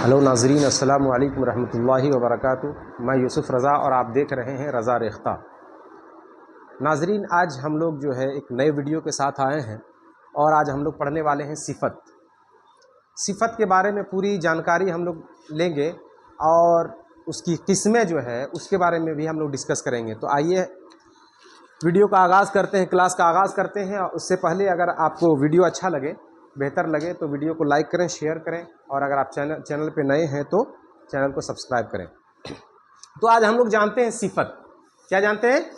Hello नाजरीन, अस्सलामु अलैकुम रहमतुल्लाहि व बरकातुहू। मैं यूसुफ़ रज़ा और आप देख रहे हैं रज़ा रेख्ता। नाजरीन, आज हम लोग जो है एक नए वीडियो के साथ आए हैं और आज हम लोग पढ़ने वाले हैं सिफ़त के बारे में पूरी जानकारी हम लोग लेंगे और उसकी किस्में जो है उसके बारे में भी हम लोग डिस्कस करेंगे। तो आइए वीडियो का आगाज़ करते हैं, क्लास का आगाज़ करते हैं। उससे पहले अगर आपको वीडियो अच्छा लगे, बेहतर लगे तो वीडियो को लाइक करें, शेयर करें और अगर आप चैनल पे नए हैं तो चैनल को सब्सक्राइब करें। तो आज हम लोग जानते हैं सिफ़त। क्या जानते हैं?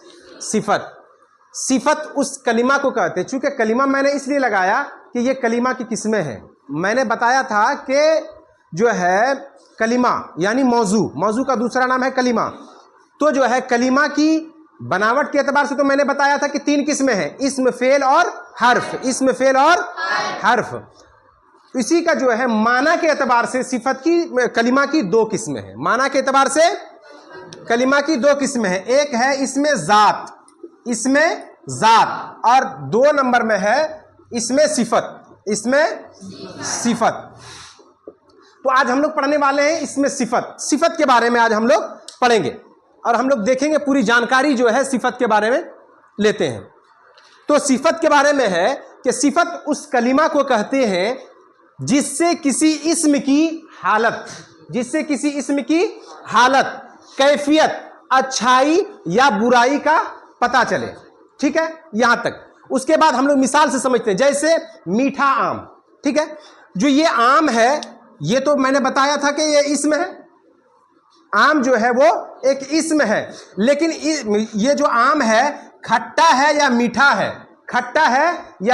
सिफ़त उस कलिमा को कहते हैं। चूँकि कलिमा मैंने इसलिए लगाया कि ये कलिमा की किस्में हैं। मैंने बताया था कि जो है कलिमा यानी मौजू का दूसरा नाम है कलिमा। तो जो है कलिमा की बनावट के एतबार से तो मैंने बताया था कि 3 किस्में हैं, इस्म, फेल और हर्फ। इस्म, फेल और हर्फ। इसी का जो है माना के एतबार से सिफत की कलिमा की 2 किस्में हैं। माना के एतबार से कलिमा की 2 किस्में हैं। एक है इसमें ज़ात और 2 नंबर में है इसमें सिफत। तो आज हम लोग पढ़ने वाले हैं इसमें सिफत के बारे में आज हम लोग पढ़ेंगे और हम लोग देखेंगे, पूरी जानकारी जो है सिफत के बारे में लेते हैं। तो सिफत के बारे में है कि सिफत उस कलिमा को कहते हैं जिससे किसी इस्म की हालत, कैफियत, अच्छाई या बुराई का पता चले। ठीक है, यहां तक। उसके बाद हम लोग मिसाल से समझते हैं, जैसे मीठा आम। ठीक है, जो ये आम है ये तो मैंने बताया था कि ये इस्म है। आम जो है वो एक इस्म है, लेकिन ये जो आम है खट्टा है या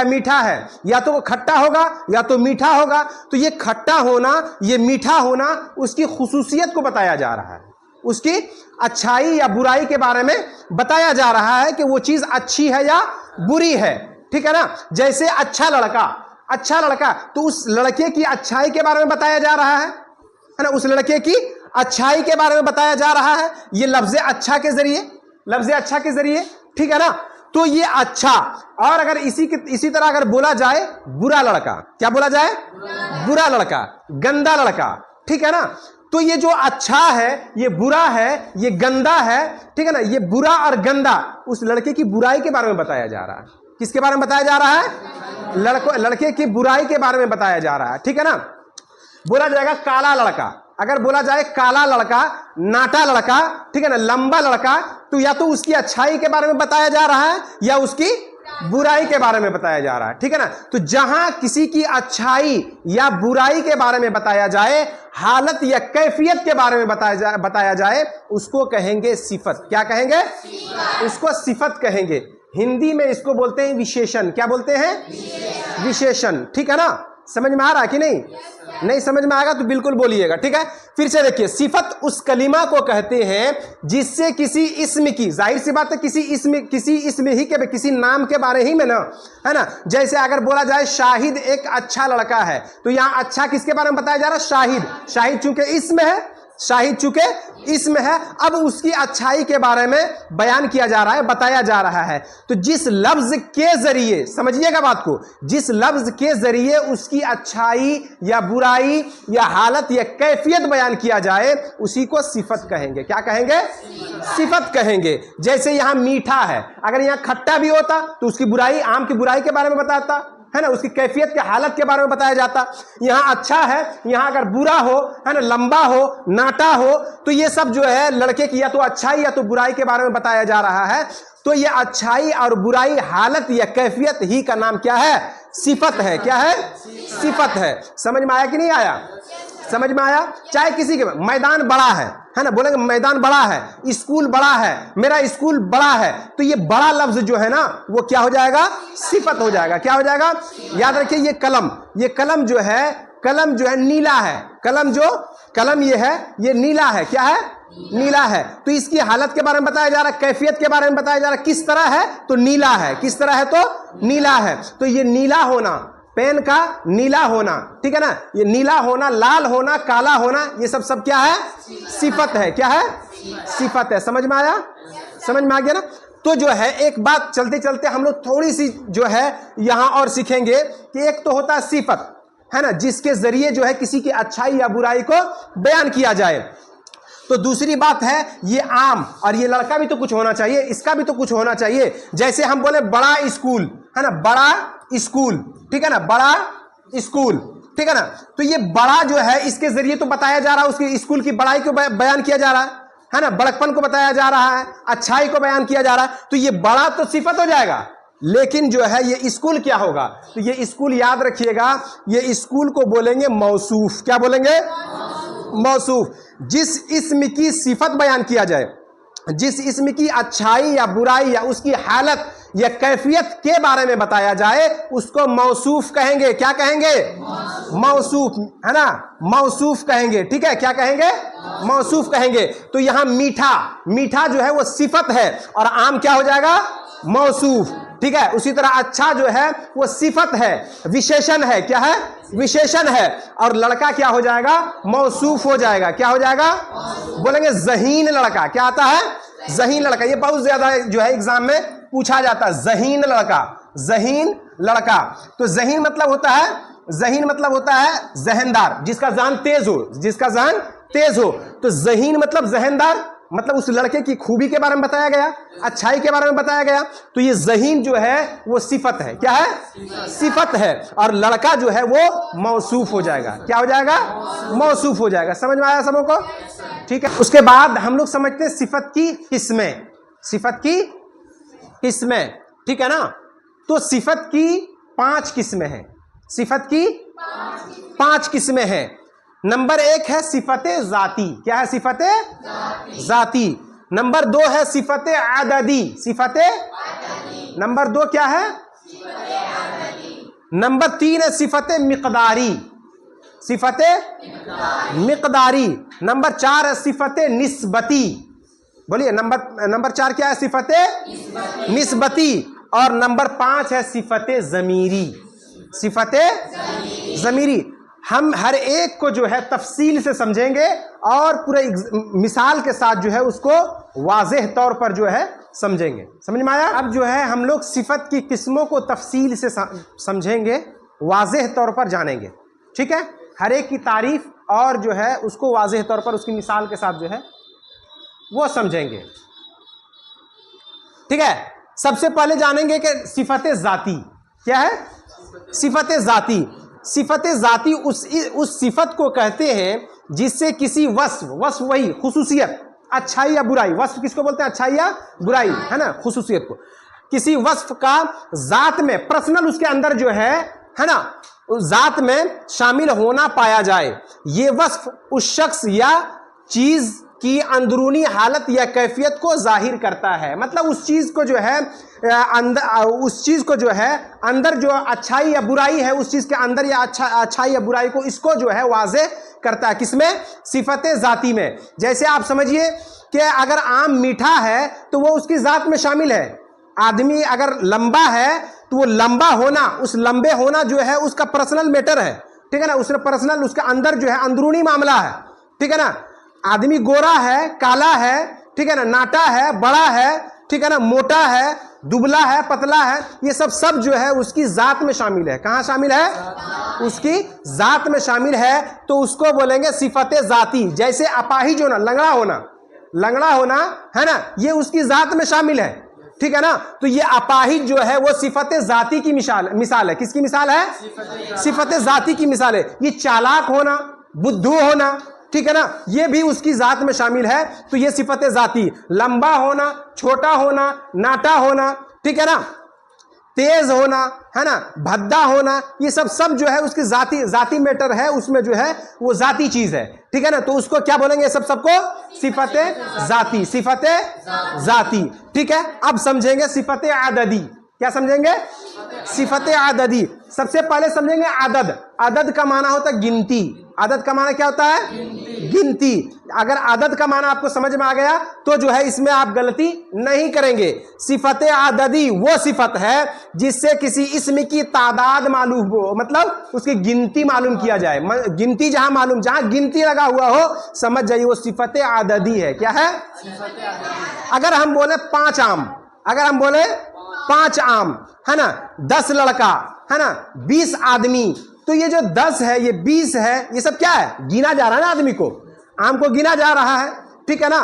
मीठा है? या तो वो खट्टा होगा या तो मीठा होगा। तो ये खट्टा होना, ये मीठा होना उसकी खुसूसियत को बताया जा रहा है, उसकी अच्छाई या बुराई के बारे में बताया जा रहा है कि वो चीज अच्छी है या बुरी है। ठीक है ना। जैसे अच्छा लड़का तो उस लड़के की अच्छाई के बारे में बताया जा रहा है ना, उस लड़के की अच्छाई के बारे में बताया जा रहा है, ये लफ्ज़ अच्छा के जरिए। ठीक है ना। तो ये अच्छा। और अगर इसी तरह अगर बोला जाए बुरा लड़का, क्या बोला जाए? बुरा लड़का, गंदा लड़का। ठीक है ना। तो ये जो अच्छा है, ये बुरा है, ये गंदा है। ठीक है ना। ये बुरा और गंदा उस लड़के की बुराई के बारे में बताया जा रहा है। किसके बारे में बताया जा रहा है? लड़के की बुराई के बारे में बताया जा रहा है। ठीक है ना। बोला जाएगा काला लड़का, अगर बोला जाए काला लड़का, नाटा लड़का, ठीक है ना, लंबा लड़का, तो या तो उसकी अच्छाई के बारे में बताया जा रहा है या उसकी बुराई के बारे में बताया जा रहा है। ठीक है ना। तो जहां किसी की अच्छाई या बुराई के बारे में बताया जाए, हालत या कैफियत के बारे में बताया जाए, उसको कहेंगे सिफत। क्या कहेंगे? उसको सिफत कहेंगे। हिंदी में इसको बोलते हैं विशेषण। क्या बोलते हैं? विशेषण। ठीक है ना। समझ में आ रहा है कि नहीं? नहीं समझ में आएगा तो बिल्कुल बोलिएगा। ठीक है, फिर से देखिए, सिफत उस कलिमा को कहते हैं जिससे किसी इस्म की, जाहिर सी बात है किसी इस्म ही के, किसी नाम के बारे ही में ना, है ना। जैसे अगर बोला जाए शाहिद एक अच्छा लड़का है, तो यहाँ अच्छा किसके बारे में बताया जा रहा है? शाहिद चूंकि इसम है, अब उसकी अच्छाई के बारे में बयान किया जा रहा है, बताया जा रहा है। तो जिस लफ्ज के जरिए, समझिएगा बात को, जिस लफ्ज के जरिए उसकी अच्छाई या बुराई या हालत या कैफियत बयान किया जाए, उसी को सिफत कहेंगे। क्या कहेंगे? सिफत कहेंगे। जैसे यहाँ मीठा है, अगर यहाँ खट्टा भी होता तो उसकी बुराई, आम की बुराई के बारे में बताता, है ना, उसकी कैफियत के हालत के बारे में बताया जाता। यहाँ अच्छा है, यहाँ अगर बुरा हो, है ना, लंबा हो, नाटा हो, तो ये सब जो है लड़के की या तो अच्छाई या तो बुराई के बारे में बताया जा रहा है। तो ये अच्छाई और बुराई, हालत या कैफियत ही का नाम क्या है? सिफत है। क्या है? सिफत है। समझ में आया कि नहीं आया? समझ में आया। चाहे किसी के मैदान बड़ा है ना, बोलेंगे मैदान बड़ा है, स्कूल बड़ा है, मेरा स्कूल बड़ा है, तो ये बड़ा लफ्ज जो है ना वो क्या हो जाएगा? सिफत हो जाएगा। क्या हो जाएगा? याद रखिए, ये कलम जो है नीला है। कलम ये है, ये नीला है। क्या है? नीला है। तो इसकी हालत के बारे में बताया जा रहा है, कैफियत के बारे में बताया जा रहा है। किस तरह है? तो नीला है। किस तरह है? तो नीला है। तो ये नीला होना, पेन का नीला होना, ठीक है ना, ये नीला होना, लाल होना, काला होना, ये सब क्या है? सिफत है। क्या है? सिफत है। समझ में आया? समझ में आ गया ना। तो जो है एक बात चलते चलते हम लोग थोड़ी सी जो है यहाँ और सीखेंगे कि एक तो होता है सिफत, है ना, जिसके जरिए जो है किसी की अच्छाई या बुराई को बयान किया जाए। तो दूसरी बात है ये आम, और ये लड़का भी तो कुछ होना चाहिए, इसका भी तो कुछ होना चाहिए। जैसे हम बोले बड़ा स्कूल, है ना, बड़ा स्कूल, ठीक है ना, बड़ा स्कूल, ठीक है ना। तो ये बड़ा जो है इसके जरिए तो बताया जा रहा है, उसके स्कूल की बड़ाई को बयान किया जा रहा है ना, बड़कपन को बताया जा रहा है, अच्छाई को बयान किया जा रहा है। तो ये बड़ा तो सिफत हो जाएगा, लेकिन जो है ये स्कूल क्या होगा? तो ये स्कूल याद रखिएगा, ये स्कूल को बोलेंगे मौसूफ। क्या बोलेंगे? मौसूफ। जिस इस्म की सिफत बयान किया जाए, जिस इस्म की अच्छाई या बुराई या उसकी हालत या कैफियत के बारे में बताया जाए, उसको मौसूफ कहेंगे। क्या कहेंगे? मौसूफ, है ना, मौसूफ कहेंगे। ठीक है, क्या कहेंगे? मौसूफ कहेंगे। तो यहां मीठा, मीठा जो है वो सिफत है, और आम क्या हो जाएगा? मौसूफ। ठीक है, उसी तरह अच्छा जो है वो सिफत है, विशेषण है। क्या है? विशेषण है। और लड़का क्या हो जाएगा? मौसूफ हो जाएगा। क्या हो जाएगा? बोलेंगे ज़हीन लड़का। क्या आता है? ज़हीन लड़का। ये बहुत ज्यादा जो है एग्जाम में पूछा जाता है, ज़हीन लड़का, ज़हीन लड़का। तो ज़हीन मतलब होता है, ज़हीन मतलब होता है जहनदार, जिसका जहन तेज हो, जिसका जहन तेज हो। तो ज़हीन मतलब जहनदार, मतलब उस लड़के की खूबी के बारे में बताया गया, अच्छाई के बारे में बताया गया। तो ये ज़हीन जो है वो सिफत है। क्या है? सिफत है। और लड़का जो है वो मौसूफ हो जाएगा। क्या हो जाएगा? मौसूफ हो जाएगा। समझ में आया सबों को? ठीक है। उसके बाद हम लोग समझते हैं सिफत की किस्में। सिफत की किस्में, ठीक है ना। तो सिफत की 5 किस्में हैं। सिफत की 5 किस्में हैं। नंबर 1 है सिफते जाती। क्या है? सिफते जाती। नंबर 2 है सिफते आददी। सिफते नंबर 2 क्या है? नंबर 3 है सिफते मिकदारी। सिफते मिकदारी। नंबर 4 है सिफते निस्बती। बोलिए, नंबर 4 क्या है? सिफते निस्बती। और नंबर 5 है सिफते ज़मीरी। सिफते ज़मीरी। हम हर एक को जो है तफसील से समझेंगे और पूरे मिसाल के साथ जो है उसको वाज़ेह तौर पर जो है समझेंगे। समझ में आया? अब जो है हम लोग सिफत की किस्मों को तफसील से समझेंगे, वाज़ेह तौर पर जानेंगे। ठीक है, हर एक की तारीफ और जो है उसको वाज़ेह तौर पर उसकी मिसाल के साथ जो है वो समझेंगे। ठीक है, सबसे पहले जानेंगे कि सिफत ज़ाती क्या है। सिफत ज़ाती, सिफत ज़ाती उस सिफत को कहते हैं जिससे किसी वस्फ, वस्फ वही खुसूसियत, अच्छाई या बुराई। वस्फ किसको बोलते हैं? अच्छाई या बुराई, है ना, खुसूसियत को। किसी वस्फ का जात में, पर्सनल उसके अंदर जो है ना, उस जात में शामिल होना पाया जाए। ये वस्फ उस शख्स या चीज की अंदरूनी हालत या कैफियत को जाहिर करता है। मतलब उस चीज को जो है उस चीज को जो है अंदर जो अच्छाई या बुराई है, उस चीज के अंदर या अच्छाई या बुराई को, इसको जो है वाज़े करता है। किसमें? सिफत ज़ाती में। जैसे आप समझिए कि अगर आम मीठा है तो वो उसकी ज़ात में शामिल है। आदमी अगर लंबा है तो वो लंबा होना, उस लंबे होना जो है उसका पर्सनल मैटर है। ठीक है ना, उसने पर्सनल, उसके अंदर जो है अंदरूनी मामला है। ठीक है ना। आदमी गोरा है, काला है, ठीक है ना, नाटा है, बड़ा है, ठीक है ना, मोटा है, दुबला है, पतला है, ये सब जो है उसकी जात में शामिल है। कहाँ शामिल है? उसकी जात में शामिल है। तो उसको बोलेंगे सिफत जाती। जैसे अपाहिज होना, लंगड़ा होना, लंगड़ा होना, है ना, ये उसकी जात में शामिल है। ठीक है ना। तो ये अपाहिज जो है वो सिफत जाती की मिसाल है। किसकी मिसाल है? सिफत जाती की मिसाल है। ये चालाक होना, बुद्धू होना, ठीक है ना, ये भी उसकी जात में शामिल है। तो ये सिफत जाती। लंबा होना, छोटा होना, नाटा होना, ठीक है ना, तेज होना, है ना, भद्दा होना, ये सब जो है उसकी जाती मैटर है, उसमें जो है वो जाती चीज है। ठीक है ना। तो उसको क्या बोलेंगे? सबको सिफत जाती। सिफत जाती। ठीक है। अब समझेंगे सिफत आददी। क्या समझेंगे? सिफत आददी। सबसे पहले समझेंगे आदद। आदद का माना होता है गिनती। आदद का माना क्या होता है? गिनती। अगर आदद का माना आपको समझ में आ गया तो जो है इसमें आप गलती नहीं करेंगे। सिफत आददी वो सिफत है जिससे किसी इस्म की तादाद मालूम हो, मतलब उसकी गिनती मालूम किया जाए। गिनती जहां गिनती लगा हुआ हो, समझ जाइए वो सिफत आददी है। क्या है? अगर हम बोले 5 आम, अगर हम बोले 5 आम, है ना, 10 लड़का, है ना, 20 आदमी, तो ये जो 10 है, ये 20 है, ये सब क्या है? गिना जा रहा है ना, आदमी को, आम को गिना जा रहा है, ठीक है ना,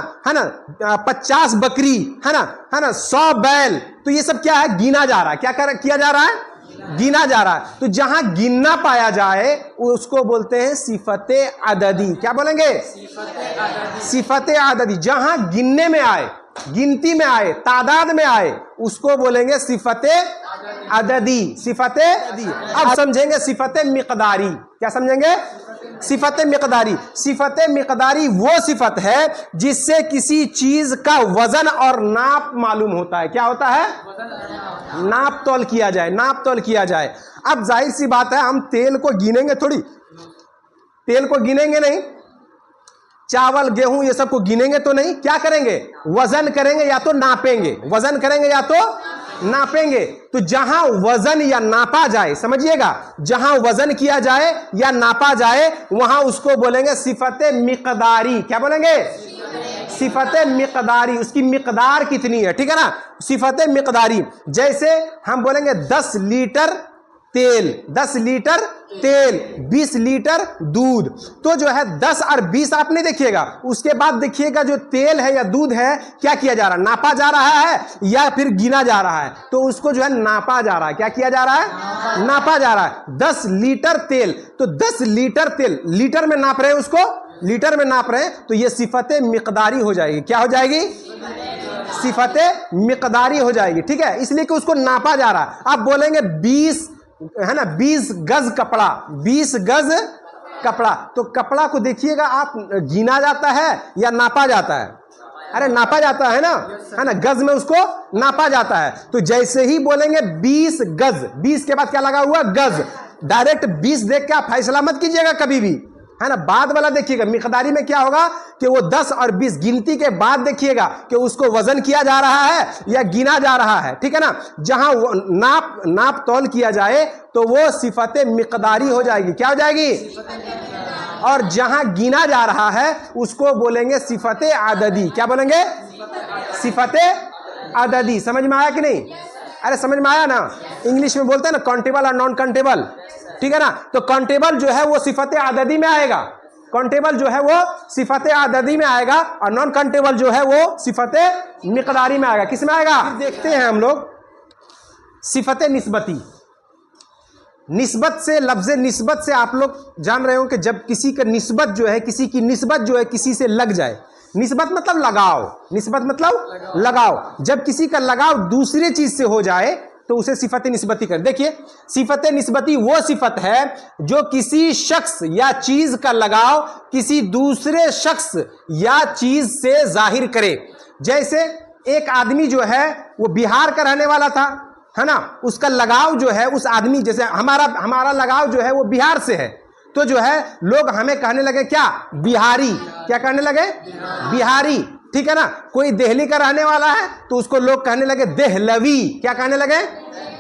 50 बकरी, है ना, 100 बैल, तो ये सब क्या है? गिना जा रहा है। क्या किया जा रहा है? गिना जा रहा है। तो जहां गिनना पाया जाए उसको बोलते हैं सिफते अददी। क्या बोलेंगे? सिफते अददी। जहां गिनने में आए, गिनती में आए, तादाद में आए, उसको बोलेंगे सिफते अददी। सिफते अददी। अब समझेंगे सिफते मिकदारी। क्या समझेंगे? सिफते मिकदारी। सिफते मिकदारी वो सिफत है जिससे किसी चीज का वजन और नाप मालूम होता है। क्या होता है? नाप तौल किया जाए, नाप तौल किया जाए। अब जाहिर सी बात है, हम तेल को गिनेंगे थोड़ी, तेल को गिनेंगे नहीं, चावल गेहूं ये सब को गिनेंगे तो नहीं, क्या करेंगे? वजन करेंगे या तो नापेंगे, वजन करेंगे या तो नापेंगे। तो जहां वजन या नापा जाए, समझिएगा, जहां वजन किया जाए या नापा जाए वहां उसको बोलेंगे सिफते मिकदारी। क्या बोलेंगे? सिफते मिकदारी। उसकी मिकदार कितनी है, ठीक है ना, सिफते मिकदारी। जैसे हम बोलेंगे 10 लीटर तेल, 10 लीटर तेल, 20 लीटर दूध, तो जो है 10 और 20 आप नहीं देखिएगा, उसके बाद देखिएगा जो तेल है या दूध है क्या किया जा रहा है? नापा जा रहा है या फिर गिना जा रहा है? तो उसको जो है नापा जा रहा है। क्या किया जा रहा है? नापा जा रहा है। 10 लीटर तेल, तो 10 लीटर तेल लीटर में नाप रहे हैं, उसको लीटर में नाप रहे हैं, तो ये सिफते मिकदारी हो जाएगी। क्या हो जाएगी? सिफते मिकदारी हो जाएगी, ठीक है, इसलिए कि उसको नापा जा रहा है। आप बोलेंगे 20, है ना, 20 गज कपड़ा, 20 गज कपड़ा, तो कपड़ा को देखिएगा आप, गिना जाता है या नापा जाता है? अरे नापा जाता है ना, है ना, गज में उसको नापा जाता है। तो जैसे ही बोलेंगे 20 गज, 20 के बाद क्या लगा हुआ? गज। डायरेक्ट 20 देख के आप फैसला मत कीजिएगा कभी भी, है ना, बाद वाला देखिएगा। मिकदारी में क्या होगा कि वो 10 और 20 गिनती के बाद देखिएगा कि उसको वजन किया जा रहा है या गिना जा रहा है, ठीक है ना। जहां नाप तौल किया जाए तो वो सिफते मिकदारी हो जाएगी। क्या हो जाएगी? और जहां गिना जा रहा है उसको बोलेंगे सिफते अददी। क्या बोलेंगे? सिफते अददी। समझ में आया कि नहीं? अरे समझ में आया ना। इंग्लिश में बोलते हैं ना काउंटेबल और नॉन काउंटेबल, ठीक है ना। तो काउंटेबल जो है वो सिफते अददी में आएगा, काउंटेबल जो है वो सिफते अददी में आएगा, और नॉन काउंटेबल जो है वो सिफते मिकदारी में आएगा। किस में आएगा? देखते हैं हम लोग सिफते निस्बती। निस्बत से, लफ्ज़ निस्बत से आप लोग जान रहे हो कि जब किसी का निस्बत जो है, किसी की निस्बत जो है किसी से लग जाए। निस्बत मतलब लगाव, निस्बत मतलब लगाव। जब किसी का लगाव दूसरे चीज से हो जाए तो उसे सिफत निस्बती कर। देखिए, सिफत निस्बती वो सिफत है जो किसी शख्स या चीज का लगाव किसी दूसरे शख्स या चीज से जाहिर करे। जैसे एक आदमी जो है वो बिहार का रहने वाला था, है ना, उसका लगाव जो है उस आदमी, जैसे हमारा लगाव जो है वो बिहार से है, तो जो है लोग हमें कहने लगे क्या? बिहारी। क्या कहने लगे? बिहारी, ठीक है ना। कोई दिल्ली का रहने वाला है तो उसको लोग कहने लगे देहलवी। क्या कहने लगे?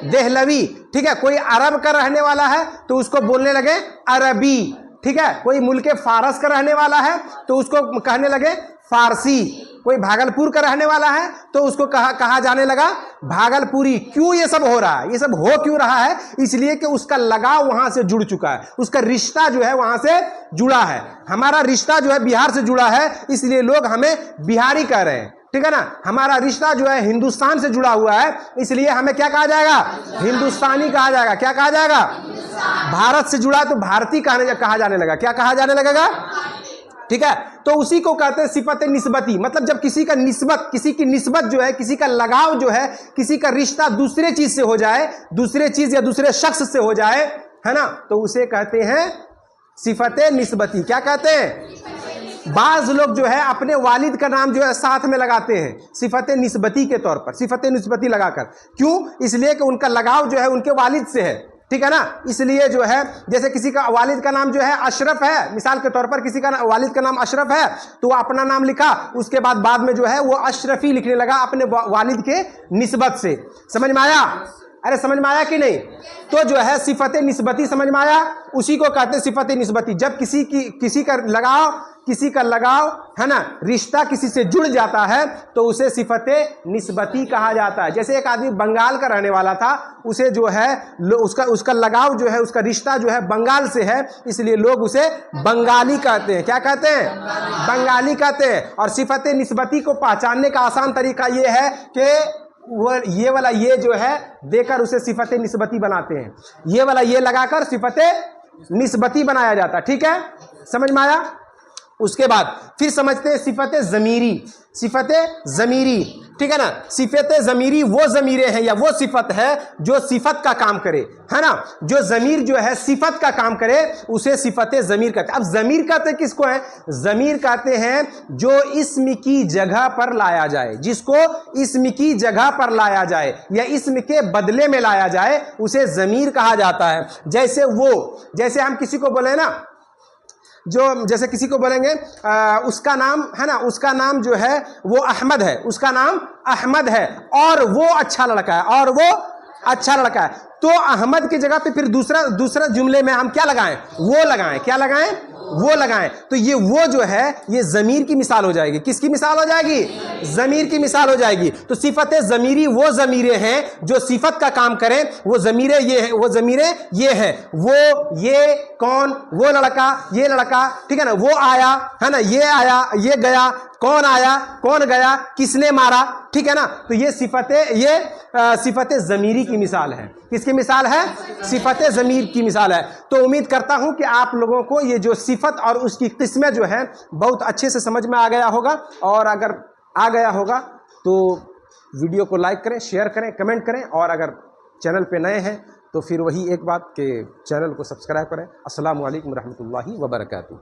देहलवी, ठीक है। कोई अरब का रहने वाला है तो उसको बोलने लगे अरबी, ठीक है। कोई मुल्क फारस का रहने वाला है तो उसको कहने लगे फारसी। कोई भागलपुर का रहने वाला है तो उसको कहा जाने लगा भागलपुरी। क्यों ये सब हो रहा है? ये सब हो क्यों रहा है? इसलिए कि उसका लगाव वहां से जुड़ चुका है, उसका रिश्ता जो है वहां से जुड़ा है। हमारा रिश्ता जो है बिहार से जुड़ा है, इसलिए लोग हमें बिहारी कह रहे हैं, ठीक है ना। हमारा रिश्ता जो है हिंदुस्तान से जुड़ा हुआ है, इसलिए हमें क्या कहा जाएगा? हिंदुस्तानी कहा जाएगा। क्या कहा जाएगा? भारत से जुड़ा तो भारतीय कहा जाने लगा। क्या कहा जाने लगेगा? ठीक है। तो उसी को कहते हैं सिफत निस्बती। मतलब जब किसी का निस्बत, किसी की निस्बत जो है, किसी का लगाव जो है, किसी का रिश्ता दूसरे चीज से हो जाए, दूसरे चीज या दूसरे शख्स से हो जाए, है ना, तो उसे कहते हैं सिफत निस्बती। क्या कहते हैं? बाज लोग जो है अपने वालिद का नाम जो है साथ में लगाते हैं सिफत निस्बती के तौर पर, सिफत निस्बती लगाकर। क्यों? इसलिए कि उनका लगाव जो है उनके वालिद से है, ठीक है ना। इसलिए जो है जैसे किसी का वालिद का नाम जो है अशरफ है, मिसाल के तौर पर किसी का वालिद का नाम अशरफ है तो वो अपना नाम लिखा, उसके बाद में जो है वो अशरफी लिखने लगा अपने वालिद के निस्बत से। समझ में आया? अरे समझ में आया कि नहीं? तो जो है सिफत निस्बती समझ में आया, उसी को कहते हैं सिफत निस्बती। जब किसी का लगाव किसी का लगाव है ना, रिश्ता किसी से जुड़ जाता है तो उसे सिफते निस्बती कहा जाता है। जैसे एक आदमी बंगाल का रहने वाला था, उसे जो है उसका लगाव जो है, उसका रिश्ता जो है बंगाल से है, इसलिए लोग उसे बंगाली कहते हैं। क्या कहते हैं? बंगाली कहते हैं। और सिफते निस्बती को पहचानने का आसान तरीका ये है कि वो ये वाला ये जो है देकर उसे सिफते निस्बती बनाते हैं, ये वाला ये लगाकर सिफते निस्बती बनाया जाता है। ठीक है, समझ में आया? उसके बाद फिर समझते हैं सिफते ज़मीरी। सिफते ज़मीरी, ठीक है ना। सिफते ज़मीरी वो ज़मीरे हैं या वो सिफत है जो सिफत का काम करे, है ना। जो ज़मीर जो है सिफत का काम करे उसे सिफते ज़मीर कहते हैं। अब ज़मीर कहते हैं किसको है? ज़मीर कहते हैं जो इस्म की जगह पर लाया जाए, जिसको इस्म की जगह पर लाया जाए या इस्म के बदले में लाया जाए उसे ज़मीर कहा जाता है। जैसे हम किसी को बोले ना, जैसे किसी को बोलेंगे उसका नाम है ना, उसका नाम जो है वो अहमद है, उसका नाम अहमद है और वो अच्छा लड़का है, और वो अच्छा लड़का है, तो अहमद की जगह पे फिर दूसरा जुमले में हम क्या लगाएं? वो लगाएं। क्या लगाएं? वो लगाएं। तो ये वो जो है ये ज़मीर की मिसाल हो जाएगी। किसकी मिसाल हो जाएगी? ज़मीर की मिसाल हो जाएगी। तो सिफत ज़मीरी वो ज़मीरे हैं जो सिफत का काम करें, वो ज़मीरे ये हैं, वो ज़मीरे ये हैं। वो, ये, कौन, वो लड़का, ये लड़का, ठीक है ना, वो आया है ना, ये आया, ये गया, कौन आया, कौन गया, किसने मारा, ठीक है ना। तो ये सिफते ज़मीरी की मिसाल है। किसकी मिसाल है? सिफते ज़मीर की मिसाल है। तो उम्मीद करता हूं कि आप लोगों को ये जो सिफत और उसकी किस्में जो है बहुत अच्छे से समझ में आ गया होगा। और अगर आ गया होगा तो वीडियो को लाइक करें, शेयर करें, कमेंट करें, और अगर चैनल पे नए हैं तो फिर वही एक बात कि चैनल को सब्सक्राइब करें। अस्सलामु अलैकुम रहमतुल्लाहि व बरकातुहू।